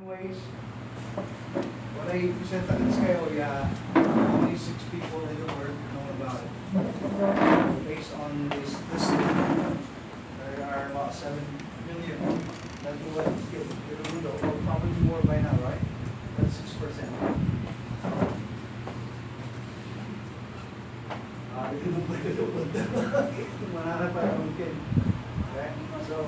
Anyways, what I present on scale, yeah, only 6 people in the world know about it. Based on this there are about 7 million. That's what you know, or probably more by now, right? That's 6%. Ito mo ba ito punta? Mananap pa yung kid. Okay? So,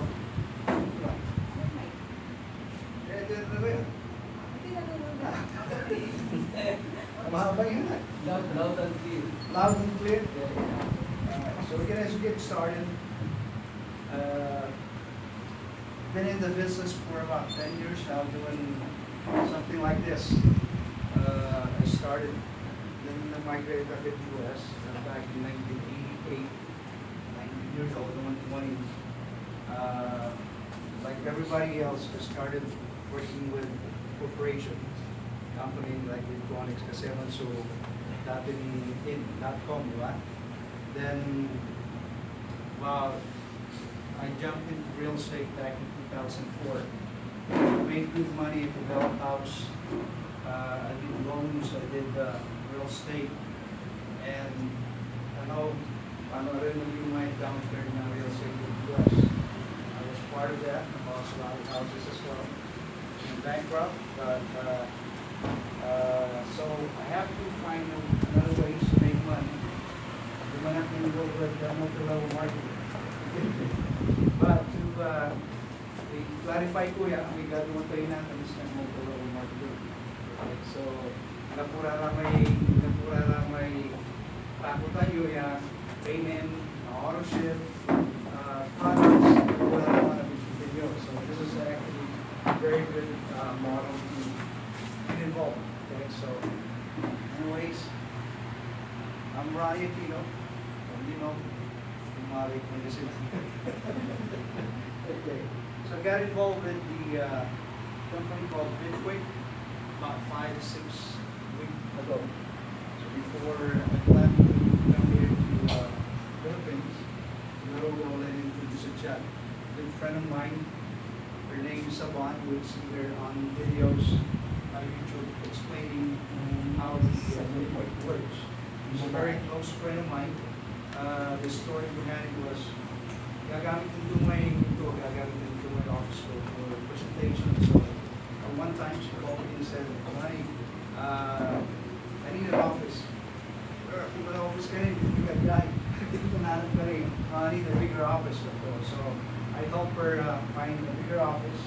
mahaba yun. Loud and clear. Loud and clear. So we can actually get started. Been in the business for about 10 years now doing something like this. I started, then I migrated back to the US back in 1988, 19 years old, I went 20s. Like everybody else, I started working with corporation, company like electronics, kasi so dati in .com, di ba? Then, wow, I jumped into real estate back in 2004. Made good money, developed house, I did loans, I did real estate, and I know rin yung my downturn na real estate in the US. I was part of that, I bought a lot of houses as well. I'm bankrupt, but so I have to find another ways to make money. Di man natin go with multi-level marketing. But to clarify ko yan, may gagawin tayo natin is ng multi-level marketing. Okay, so napura ramay pako tayo ya payment, auto ship, products, wala naman na video. So this is actually a very good model to get involved. Okay, so anyways, I'm Ronnie Aquino. You know, Malik Medicine. Okay, so I got involved with the company called Bitquick about 5 to 6 weeks ago. So before I planned to come here to Philippines, I will let introduce a chat. A good friend of mine, her name is Saban, who is here on videos on YouTube explaining how the Bitquick works. He's a very close friend of mine. The story behind it was, gagamit nito may office ko for presentation. So one time she called me and said, "Honey, I need an office." Kung wala office ka rin, hindi ka guy. Hindi ko nahanap ka rin. I need a bigger office. So I helped her find a bigger office,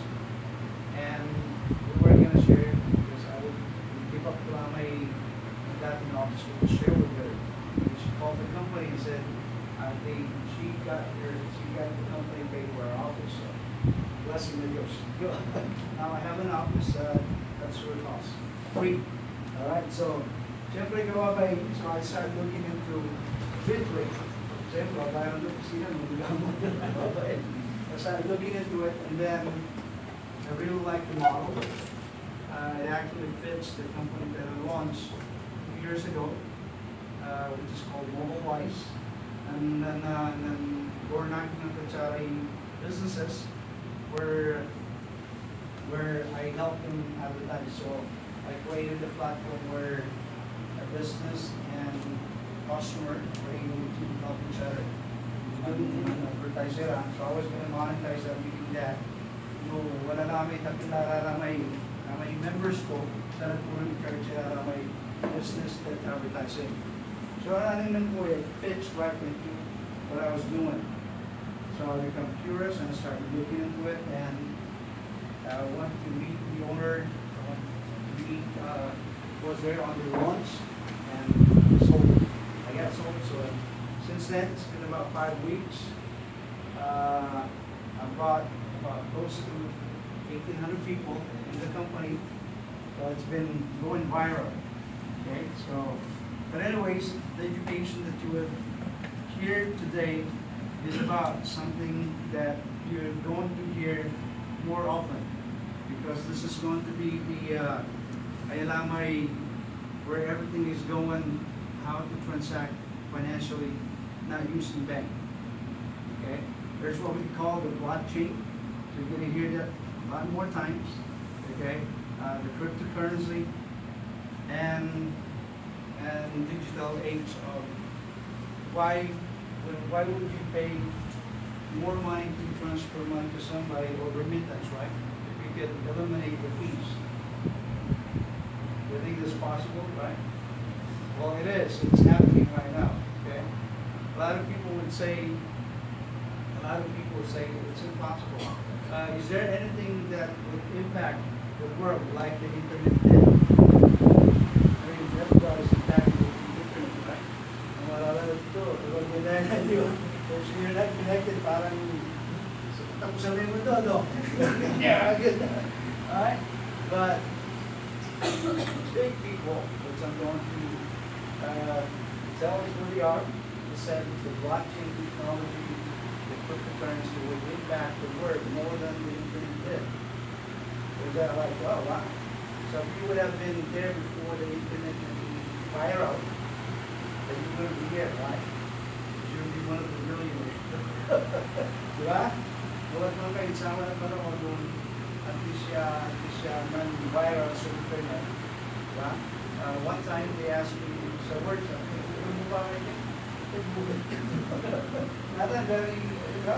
and we were going to share because I would give up my dating office to share with her. And she called the company and said, she got the company paid for our office. So blessing of yours. Now I have an office that's what it costs. Free. Alright, so syempre gawa ba so I started looking into Bitquick. Syempre, bayan doon sila nung I started looking into it, and then I really like the model. It actually fits the company that I launched 2 years ago, which is called MobileWise. And then we're knocking on the charing businesses where I help them advertise. So I created a platform where a business and customer were able to help each other. Advertise sila. So I was going to monetize that, meaning that wala namin nakilala na may members ko sa nagpuro-encourage sila na may business that advertising. So it fits right into what I was doing. So I become curious and I started looking into it, and I wanted to meet the owner. I wanted to meet, was there on the launch, and sold. I got sold. So since then, it's been about 5 weeks. I brought about close to 1,800 people in the company. So it's been going viral. Okay, so. But anyways, the education that you will hear today is about something that you're going to hear more often, because this is going to be the ayalamay where everything is going, how to transact financially, not using bank. Okay, there's what we call the blockchain. So you're going to hear that a lot more times. Okay, the cryptocurrency, and digital age of why would you pay more money to transfer money to somebody or remittance, right? If you could eliminate the fees. You think this is possible, right? Well, it is. It's happening right now. Okay. A lot of people would say it's impossible. Is there anything that would impact the world like the internet did? I mean, everybody's impacted with the internet, right? Ang malala ito, kapag so you're not connected, parang tapos sabihin mo ito, no? Yeah, good. Alright? But big people, which I'm going to tell us who they are, they said the blockchain technology, the cryptocurrency would impact the world more than the internet did. Was that like, oh wow. So if you would have been there before the internet and viral, then you wouldn't be here, right? Because you would be one of the millionaires. Diba? Huwag mga kainsama na panood nung at least siya man-viral sa internet. Diba? One time they asked me sa workshop, ano mo ba kayo? Not that very, I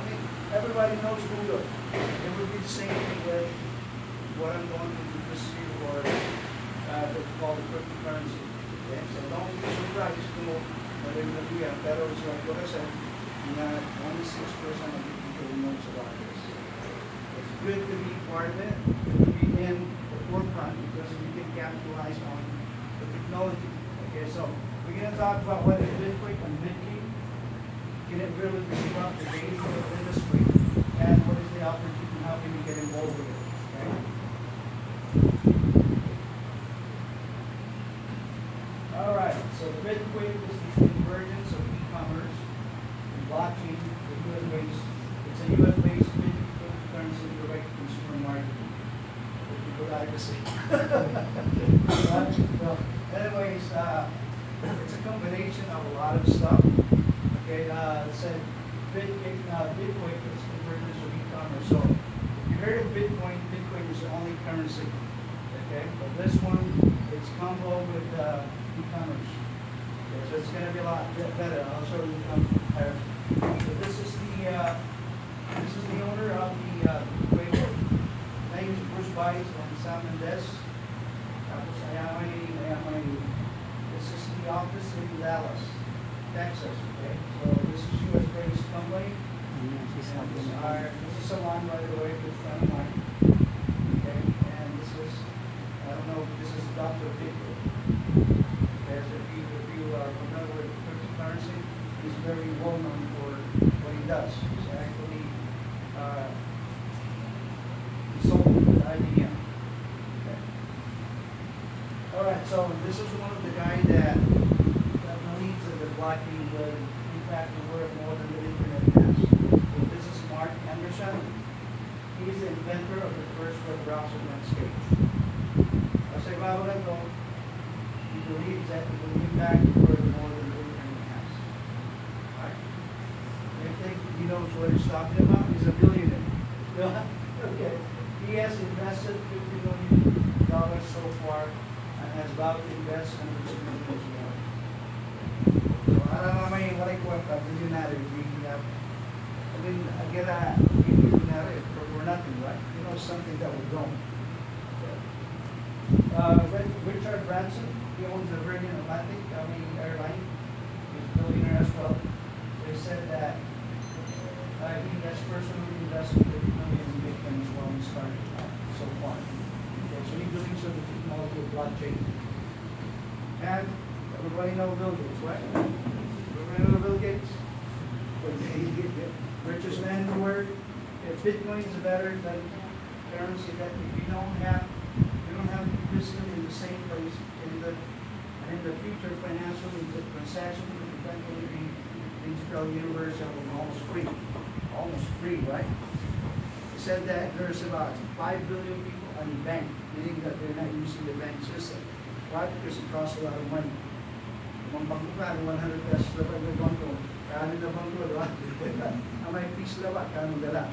mean, everybody knows Google. It would be the same thing with what I'm going to do this year or what's called cryptocurrency. Okay? So don't be surprised kung nalilagyan. Pero it's like what I said, not only 6% of the people knows about this. It's good to be part of it, to be in the forefront because you can capitalize on the technology. Okay, so we're going to talk about what is Bitcoin and Bitcoin. Can it really disrupt the daily industry? And what is the opportunity and how can we get involved with it? Okay? Alright, so Bitcoin is the convergence of e-commerce and blockchain, the US-based, it's a US-based cryptocurrency direct consumer marketing. What people like to say. Well, anyways, it's a combination of a lot of stuff. Okay, it said Bitcoin is convergence of e-commerce. So if you heard of Bitcoin, Bitcoin is the only currency. Okay, but this one, it's combo with e-commerce. Okay, so it's going to be a lot better. I'll show you the comparison. So this is the owner of the Bitcoin. His name is Bruce Bice and Sam Mendes. Tapos this is the office in Dallas, Texas. Okay, so this is US-based company. This is someone, by the way, good friend of mine. Okay, and this is, I don't know, this is Dr. Victor. Okay, so if you are familiar with cryptocurrency, he's very well known for what he does. He's actually consulted with IBM. Okay. All right, so this is one of the guys that believes that the blockchain will impact the world more than the internet has. So this is Mark Anderson. He is the inventor of the first web browser landscape. Kasi bago lang to, he believes that it will impact the world more than the internet has. Right? I think he knows what he's talking about. He's a billionaire. Okay. He has invested $50 million so far and has vowed to invest hundreds of millions more. So, alam naman yung walay kwenta, billionaire, we have, I mean, again, billionaire for nothing, right? You know, something that we don't. Richard Branson, he owns the Virgin Atlantic airline. He's a billionaire as well. They said that he has personally invested $50 million in Bitcoin as well and started so far. Okay, so he believes in the technology of blockchain. And everybody knows Bill Gates, right? Everybody knows Bill Gates? Richest man in the world. If Bitcoin is better than currency, that if you don't have the system in the same place, in the future financial transaction will eventually be digital universe that will be almost free, right? He said that there's about 5 billion people on the bank, meaning that they're not using the bank system. Why? Because it costs a lot of money. Kung bangko ka, 100 pesos na pag bangko, kano na bangko, diba? Ang may fees na ba, kano dala?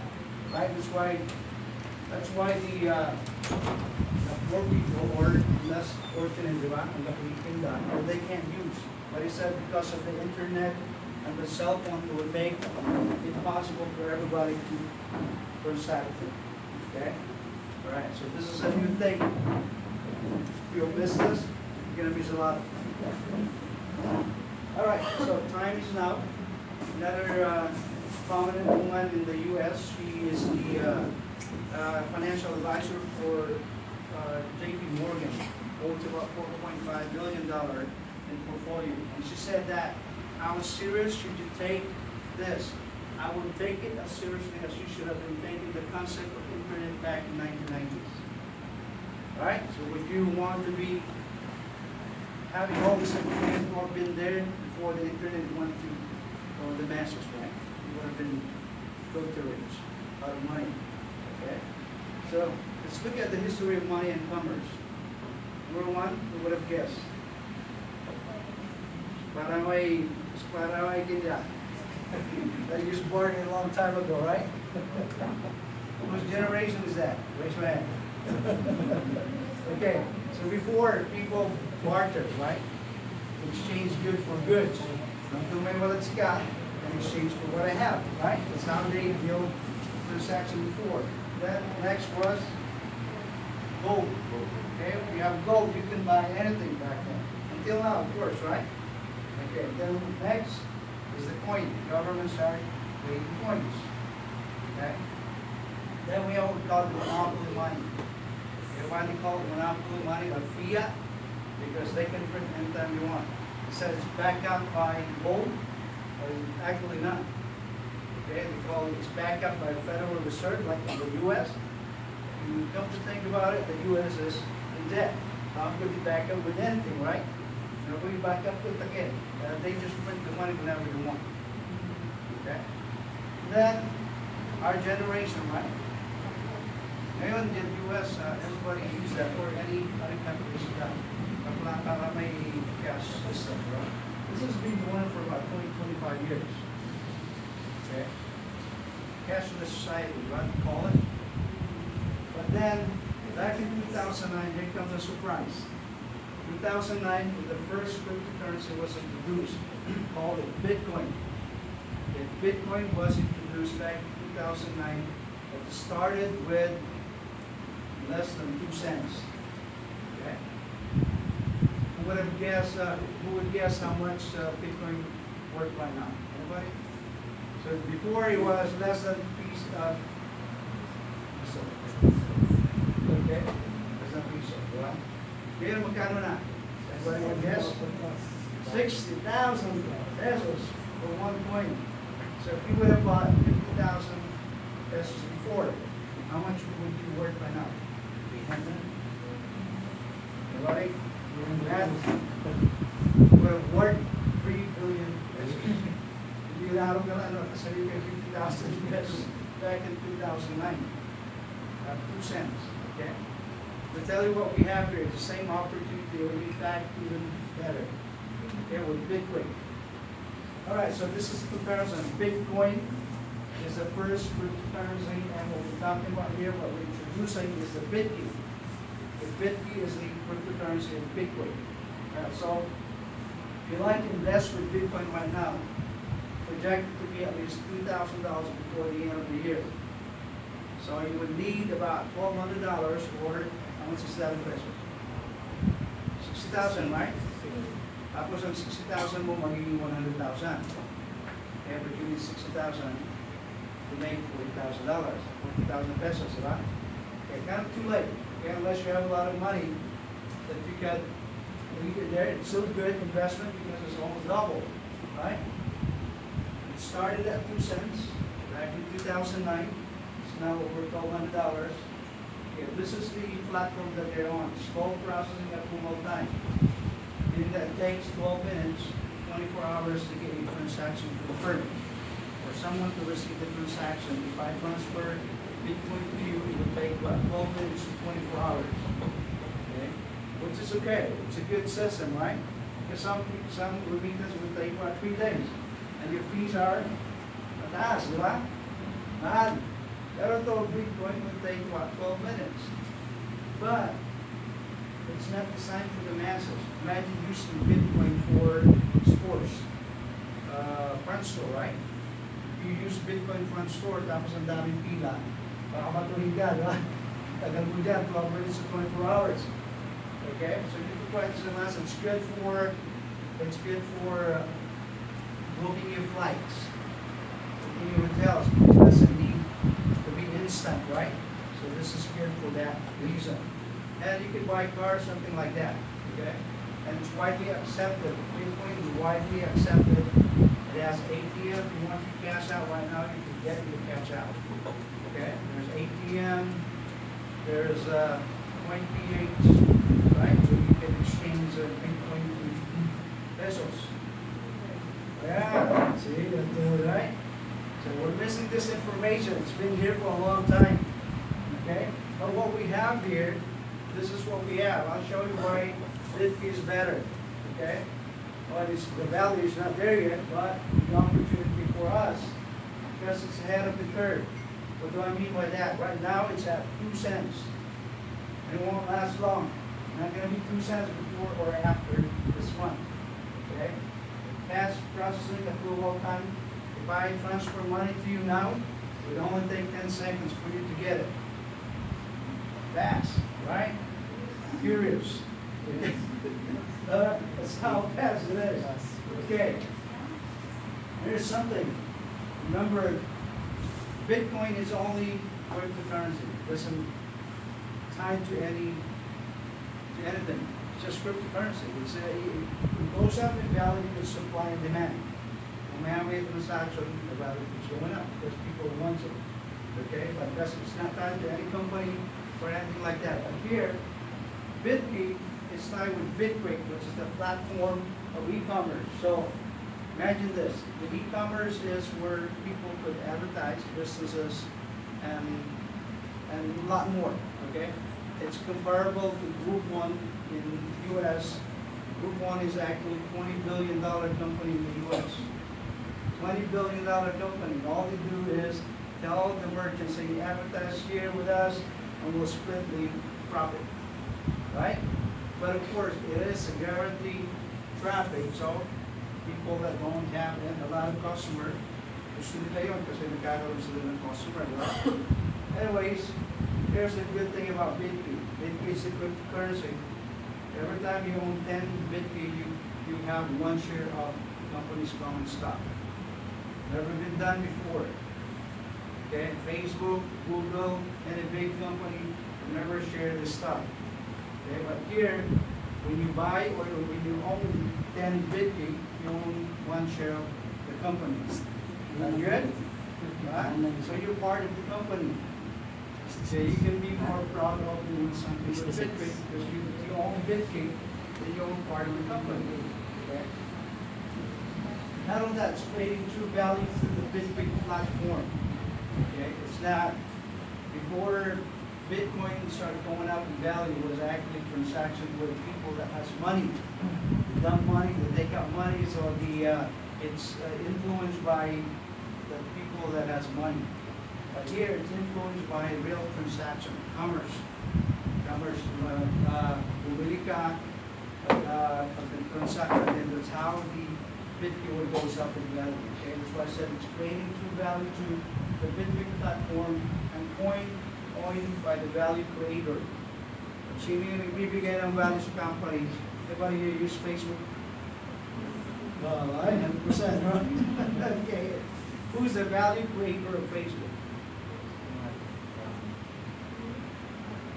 Right? That's why That's why the poor people or less fortunate, di ba? Ang nakikinda, or they can't use. But he said because of the internet and the cell phone, it would make it possible for everybody to transact it. Okay? Alright, so this is a new thing. If you're a business, you're gonna miss a lot. Alright, so time is now. Another prominent woman in the U.S. She is the financial advisor for J.P. Morgan, holds about $4.5 billion in portfolio. And she said that, how serious should you take this? I would take it as seriously as you should have been taking the concept of internet back in 1990s. Alright, so would you want to be having all this information or been there before the internet went to the masses, right? You would have been filtering out of money. Okay? So let's look at the history of money and commerce. Number one, who would have guessed? Para may kinda. That you was born a long time ago, right? Whose generation is that? Raise your hand. Okay, so before people bartered, right? Exchange good for goods. Don't may what's got in exchange for what I have, right? That's how they deal transaction before. That next was gold. Okay, if you have gold, you can buy anything back then. Until now, of course, right? Okay, then next is the coin. Government started creating coins. Okay? Then we have what we call the monopoly money. Why they call it monopoly money or fiat? Because they can print anytime you want. It says it's backed up by gold, but it's actually not. Okay, they call it, it's backed up by the Federal Reserve, like in the U.S. You come to think about it, the U.S. is in debt. How could you back up with anything, right? Nobody back up with again. They just print the money whenever they want. Okay? Then, our generation, right? Ngayon, in the U.S., everybody uses that, or any other countries that para may cash system, right? This has been going on for about 20, 25 years. Okay? Cashless society, right? Call it. But then, back in 2009, here comes a surprise. 2009, the first cryptocurrency was introduced, called Bitcoin. Okay, Bitcoin was introduced back in 2009. It started with less than 2 cents. Okay? Who would guess how much Bitcoin worth by now? Anybody? So before it was less than a piece of okay? Less than a piece of, right? Ngayon, magkano na? Anybody would guess? 60,000 pesos for one coin. So if you would have bought 50,000 pesos before, how much would you worth by now? 800? Anybody? That would have worth 3 billion pesos. Hindi na ako kasi you get 50,000 pesos back in 2009. 2 cents. Okay? To tell you what we have here, it's the same opportunity, or in fact even better. Okay, with Bitcoin. Alright, so this is the comparison. Bitcoin is the first cryptocurrency, and what we're talking about here, what we're introducing is the Bitkey. The Bitkey is the cryptocurrency of Bitcoin. So, if you like to invest with Bitcoin right now, projected to be at least $2,000 before the end of the year. So you would need about $1,200, or how much is that in pesos? 60,000, right? Tapos ang 60,000 mo, magiging 100,000. Kaya but you need 60,000 to make $40,000, 40,000 pesos, right? Okay, kind of too late. Okay, unless you have a lot of money that you can leave it there. It's still a good investment because it's almost double, right? It started at 2 cents back in 2009. It's now over $1,200. Okay, this is the platform that they're on. Slow processing at full time. Meaning that it takes 12 minutes, 24 hours to get a transaction confirmed. For someone to receive the transaction, if I transfer Bitcoin to you, it will take about 12 minutes to 24 hours. Okay? Which is okay. It's a good system, right? Because some remittance will take about 3 days. And your fees are mataas, di ba? Mahal. Pero to Bitcoin will take what, 12 minutes. But it's not designed for the masses. Imagine using Bitcoin for sports. Front store, right? You use Bitcoin front store, tapos ang daming pila. Baka matuhin ka, di ba? Tagal mo dyan, 12 minutes to 24 hours. Okay? So you can practice the mass. It's good for booking your flights, booking your hotels. It doesn't need to be instant, right? So this is good for that reason. And you can buy cars, something like that. Okay? And it's widely accepted. Bitcoin is widely accepted. It has ATM. If you want to cash out right now, you can get your cash out. Okay? There's ATM. There's CoinPH, right? Where you can exchange Bitcoin to pesos. Yeah, see, that's right? So we're missing this information. It's been here for a long time. Okay? But what we have here, this is what we have. I'll show you why Bitcoin is better. Okay? Well, the value is not there yet, but the opportunity for us, because it's ahead of the curve. What do I mean by that? Right now it's at 2 cents. It won't last long. It's not going to be 2 cents before or after this month. Okay? Fast processing approval time. If I transfer money to you now, it will only take 10 seconds for you to get it. Fast, right? Curious. That's how fast it is. Okay. Here's something. Remember, Bitcoin is only cryptocurrency. It doesn't tie to anything. It's just cryptocurrency. It goes up in value with supply and demand. No matter what transaction, the value keeps going up because people want it. Okay, but it's not tied to any company or anything like that. But here, Bitcoin is tied with Bitquick, which is the platform of e-commerce. So imagine this: the e-commerce is where people could advertise, businesses, and a lot more. Okay, it's comparable to Group 1 in the U.S. Group 1 is actually $20 billion company in the U.S. $20 billion company. All they do is tell the merchants, say, advertise here with us, and we'll split the profit. Right? But of course, it is a guaranteed traffic, so people that don't have a lot of customer, gusto nila yun kasi nagkakaroon sila ng customer. Right? Anyways, here's the good thing about Bitcoin. Bitcoin is a cryptocurrency. Every time you own 10 Bitcoin, you have 1 share of the company's common stock. Never been done before. Okay, Facebook, Google, any big company never share this stock. Okay, but here, when you buy or when you own 10 Bitcoin, you own 1 share of the company. Is that good? Right? So you're part of the company. So you can be more proud of doing something with Bitcoin because you own Bitcoin, then you own part of the company. Okay? Not only that, it's creating true value through the Bitcoin platform. Okay? It's not, before Bitcoin started going up in value, was actually transactions with people that has money. They dump money, they take out money, so it's influenced by the people that has money. But here, it's influenced by real transaction, commerce. Commerce, bumili ka, the transaction, and that's how the Bitcoin goes up in value. Okay, that's why I said it's creating true value to the Bitcoin platform and coined by the value creator. Sino yung nagbibigay ng value sa company? Everybody here use Facebook? Well, 100%, right? Okay. Who's the value creator of Facebook?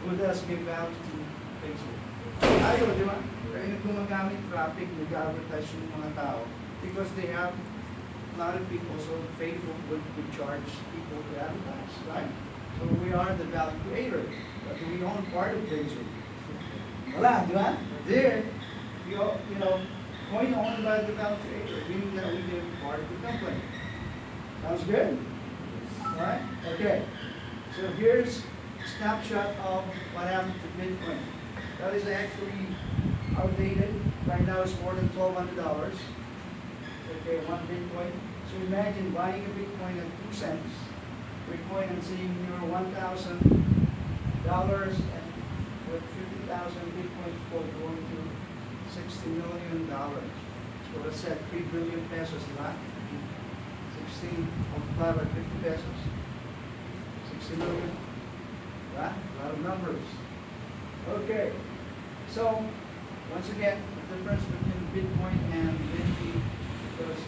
Who does give value to Facebook? Tayo, di ba? Kaya yung gumagamit traffic, nag-advertise yung mga tao because they have a lot of people, so Facebook would charge people to advertise, right? So we are the value creator, but we own part of Facebook. Wala, di ba? There, you know, coin owned by the value creator, meaning that we get part of the company. Sounds good? All right? Okay. So here's a snapshot of what happened to Bitcoin. That is actually outdated. Right now it's more than $1,200. Okay, 1 Bitcoin. So imagine buying a Bitcoin at 2 cents. Bitcoin and seeing your $1,000 and with 50,000 Bitcoins going to $60 million. So let's say 3 billion pesos, diba? 16 multiplied by 50 pesos. 60 million. Right? A lot of numbers. Okay. So, once again, the difference between Bitcoin and Bitcoin, because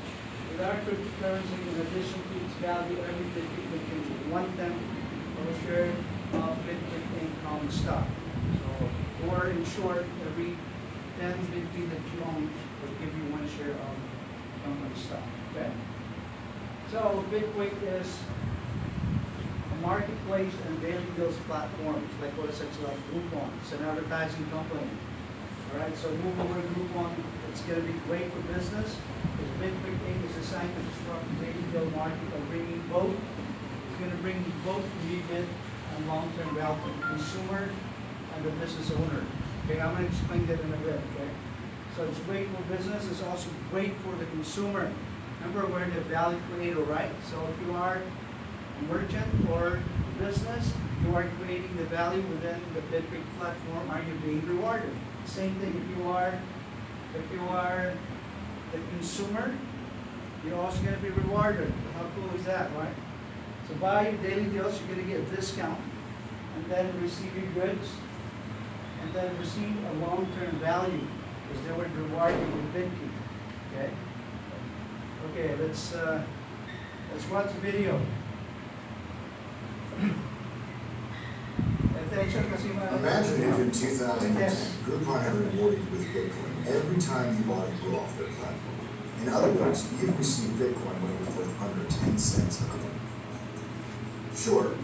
with our cryptocurrency, in addition to its value, every Bitcoin we can one-tenth of a share of Bitcoin in common stock. So, or in short, every 10 Bitcoin that you own will give you 1 share of company stock. Okay? So, Bitcoin is a marketplace and daily deals platform. It's like what it says, like Groupon. It's an advertising company. Alright, so move over to Groupon. It's going to be great for business because Bitcoin Inc. is designed to disrupt the daily deal market by bringing both. It's going to bring both immediate and long-term value to the consumer and the business owner. Okay, I'm going to explain that in a bit. Okay, so it's great for business. It's also great for the consumer. Remember, we're the value creator, right? So if you are a merchant or business, you are creating the value within the Bitcoin platform. Are you being rewarded? Same thing if you are the consumer, you're also going to be rewarded. How cool is that, right? So buy your daily deals, you're going to get a discount, and then receive your goods, and then receive a long-term value because they would reward you with Bitcoin. Okay. Okay, let's watch the video. Imagine if in 2010, Groupon had rewarded you with Bitcoin every time you bought a deal off their platform. In other words, you'd receive Bitcoin when it was worth under 10 cents a coin. Sure.